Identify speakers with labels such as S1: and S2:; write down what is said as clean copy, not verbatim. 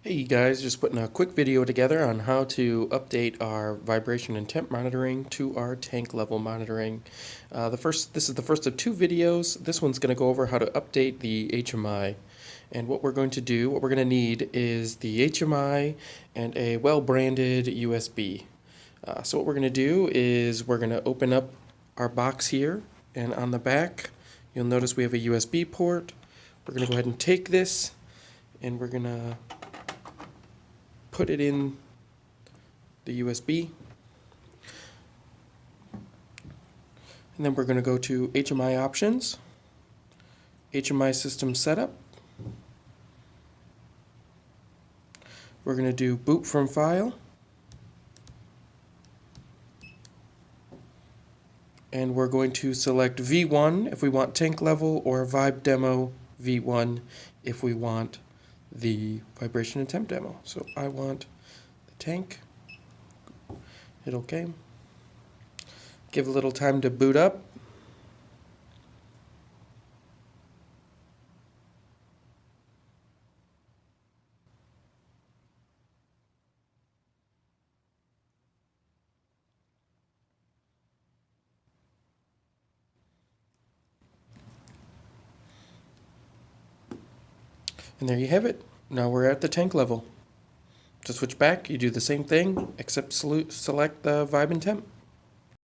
S1: Hey guys, just putting a quick video together on how to update our vibration and temp monitoring to our tank level monitoring. This is the first of two videos. This one's going to go over how to update the HMI. And what we're going to need is the HMI and a well-branded USB. So what we're going to do is we're going to open up our box here, and on the back you'll notice we have a USB port. We're going to go ahead and take this and we're going to put it in the USB, and then we're going to go to HMI options, HMI system setup. We're going to do boot from file, and we're going to select V1 if we want tank level, or Vib demo V1 if we want the vibration and temp demo. So I want the tank. Hit OK. Give a little time to boot up. And there you have it. Now we're at the tank level. To switch back, you do the same thing, except select the Vib and Temp.